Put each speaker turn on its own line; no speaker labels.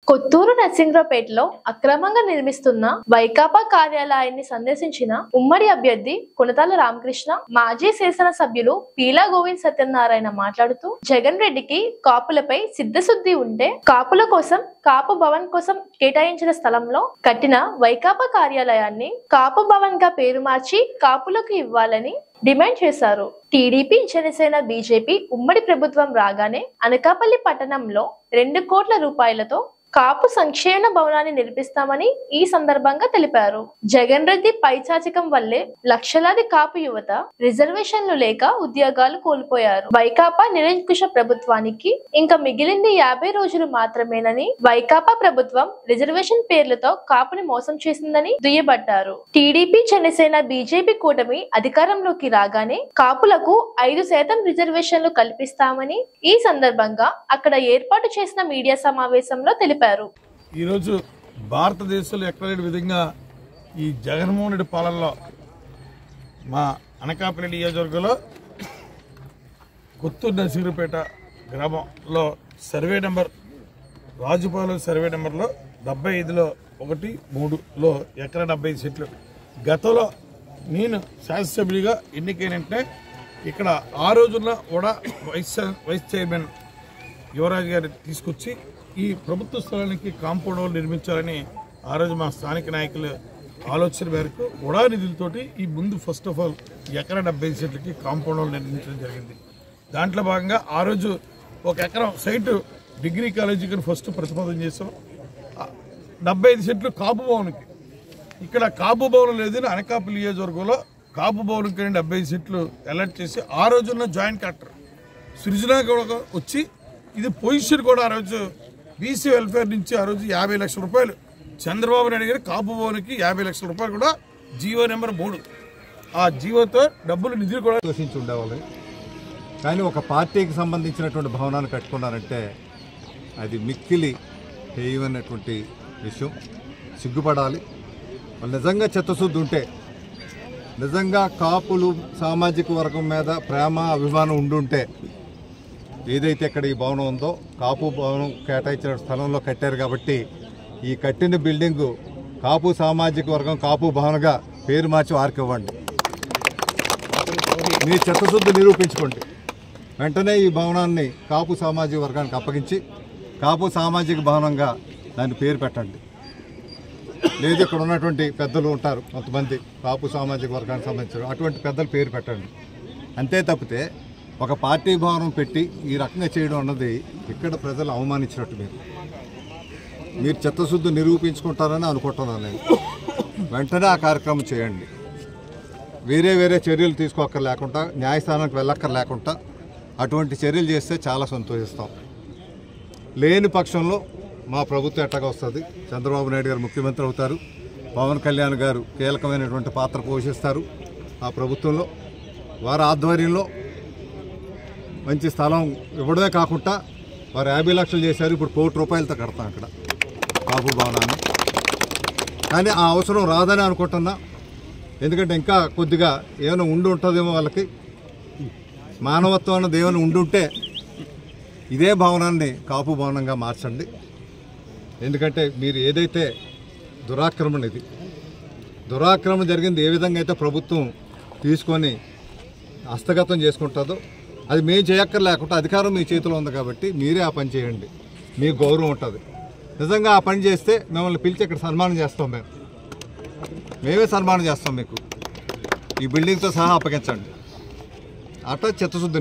కొత్తూరు నరసింహరావుపేటలో అక్రమంగా నిర్మిస్తున్న వైకాపా కార్యాలయాన్ని సందర్శించిన ఉమ్మడి అభ్యర్థి కొనతాల రామకృష్ణ మాజీ శాసనసభ్యులు పీలా గోవింద్ సత్యనారాయణ మాట్లాడుతూ జగన్ రెడ్డికి కాపులపై సిద్ధశుద్ధి ఉంటే కాపుల కోసం కాపు భవన్ కోసం కేటాయించిన స్థలంలో కట్టిన వైకాపా కార్యాలయాన్ని కాపు భవన్ గా పేరు మార్చి కాపులకు ఇవ్వాలని డిమాండ్ చేశారు. టీడీపీ, జనసేన, బీజేపీ ఉమ్మడి ప్రభుత్వం రాగానే అనకాపల్లి పట్టణంలో 2 కోట్ల రూపాయలతో కాపు సంక్షేమ భవనాన్ని నిర్మిస్తామని ఈ సందర్భంగా తెలిపారు. జగన్ రెడ్డి పైచాచికం వల్లే లక్షలాది కాపు యువత రిజర్వేషన్లు లేక ఉద్యోగాలు కోల్పోయారు. వైకాపా నిరంకుశ ప్రభుత్వానికి ఇంకా మిగిలింది 50 రోజులు మాత్రమేనని, వైకాపా ప్రభుత్వం రిజర్వేషన్ పేర్లతో కాపుని మోసం చేసిందని దుయ్యబట్టారు. టీడీపీ, జనసేన, బీజేపీ కూటమి అధికారంలోకి రాగానే కాపులకు 5% రిజర్వేషన్లు కల్పిస్తామని ఈ సందర్భంగా అక్కడ ఏర్పాటు చేసిన మీడియా సమావేశంలో తెలిపారు.
ఈరోజు భారతదేశంలో ఎక్కడ లేని విధంగా ఈ జగన్మోహన్ రెడ్డి పాలనలో మా అనకాపల్లి నియోజకవర్గంలో కొత్తూరు నరసింహరావుపేట గ్రామంలో సర్వే నెంబర్ రాజుపాలెం సర్వే నెంబర్లో 75లో 1/3లో ఎకరా 75 సెంట్లు గతంలో నేను శాసనసభ్యుడిగా ఎన్నికైనంటే ఇక్కడ ఆ రోజుల్లో కూడా వైస్ చైర్మన్ యువరాజు గారిని తీసుకొచ్చి ఈ ప్రభుత్వ స్థలానికి కాంపౌండ్ వాల్ నిర్మించాలని ఆ రోజు మా స్థానిక నాయకులు ఆలోచన మేరకు ఉడా నిధులతోటి ఈ ముందు ఫస్ట్ ఆఫ్ ఆల్ ఎకరా 75 సెంట్లకి కాంపౌండ్ వాల్ నిర్మించడం జరిగింది. దాంట్లో భాగంగా ఆ రోజు 1 ఎకరం సైటు డిగ్రీ కాలేజీకి ఫస్ట్ ప్రతిపాదన చేసాం. 75 సెంట్లు కాపు భవన్కి, ఇక్కడ కాపు భవనం లేదని అనకాపల్లి నియోజకవర్గంలో కాపు భవన్కి 75 సెంట్లు అలాట్ చేసి ఆ రోజున్న జాయింట్ కలెక్టర్ సృజన కూడా వచ్చి ఇది పొజిషన్ కూడా ఆ రోజు బీసీ వెల్ఫేర్ నుంచి ఆ రోజు 50 లక్షల రూపాయలు చంద్రబాబు నాయుడు గారు కాపు భవన్కి 50 లక్షల రూపాయలు కూడా జీవో నెంబర్ 3 ఆ జీవోతో డబ్బులు నిధులు కూడా
తోషించి ఉండేవాళ్ళు. కానీ ఒక పార్టీకి సంబంధించినటువంటి భవనాన్ని కట్టుకున్నారంటే అది మిక్కిలి హేయమైనటువంటి విషయం. సిగ్గుపడాలి. వాళ్ళు నిజంగా చిత్తశుద్ధి ఉంటే, నిజంగా కాపులు సామాజిక వర్గం మీద ప్రేమ అభిమానం ఉండుంటే ఏదైతే ఇక్కడ ఈ భవనం ఉందో కాపు భవనం కేటాయించిన స్థలంలో కట్టారు కాబట్టి ఈ కట్టిన బిల్డింగు కాపు సామాజిక వర్గం కాపు భవన్గా పేరు మార్చి వారికి ఇవ్వండి. మీ చిత్తశుద్ధి నిరూపించుకోండి. వెంటనే ఈ భవనాన్ని కాపు సామాజిక వర్గానికి అప్పగించి కాపు సామాజిక భవనంగా దాన్ని పేరు పెట్టండి. లేదు ఇక్కడ ఉన్నటువంటి పెద్దలు ఉంటారు కొంతమంది కాపు సామాజిక వర్గానికి సంబంధించిన అటువంటి పెద్దలు పేరు పెట్టండి. అంతే తప్పితే ఒక పార్టీ భవనం పెట్టి ఈ రకంగా చేయడం అన్నది ఇక్కడ ప్రజలు అవమానించినట్టు. మీరు చిత్తశుద్ధి నిరూపించుకుంటారని అనుకుంటున్నాను నేను. వెంటనే ఆ కార్యక్రమం చేయండి. వేరే చర్యలు తీసుకోక్కర్లేకుండా, న్యాయస్థానానికి వెళ్ళక్కర్లేకుండా అటువంటి చర్యలు చేస్తే చాలా సంతోషిస్తాం. లేని పక్షంలో మా ప్రభుత్వం ఎట్టగా వస్తుంది. చంద్రబాబు నాయుడు గారు ముఖ్యమంత్రి అవుతారు. పవన్ కళ్యాణ్ గారు కీలకమైనటువంటి పాత్ర పోషిస్తారు ఆ ప్రభుత్వంలో. వారి ఆధ్వర్యంలో మంచి స్థలం ఇవ్వడమే కాకుండా వారు 50 లక్షలు చేశారు. ఇప్పుడు 1 కోటి రూపాయలతో కడతాం అక్కడ కాపు భవనాన్ని. కానీ ఆ అవసరం రాదని అనుకుంటున్నా. ఎందుకంటే ఇంకా కొద్దిగా ఏమైనా ఉండి ఉంటుందేమో, వాళ్ళకి మానవత్వం అన్నది ఏమైనా ఉండుంటే ఇదే భవనాన్ని కాపు భవనంగా మార్చండి. ఎందుకంటే మీరు ఏదైతే దురాక్రమణ, ఇది దురాక్రమణ జరిగింది, ఏ విధంగా అయితే ప్రభుత్వం తీసుకొని హస్తగతం చేసుకుంటుందో అది మేము చేయక్కర్లేకుండా అధికారం మీ చేతిలో ఉంది కాబట్టి మీరే ఆ పని చేయండి. మీకు గౌరవం ఉంటుంది. నిజంగా ఆ పని చేస్తే మిమ్మల్ని పిలిచి ఇక్కడ సన్మానం చేస్తాం. మేమే సన్మానం చేస్తాం. మీకు ఈ బిల్డింగ్తో సహా అప్పగించండి. అట్లా చిత్తశుద్ధి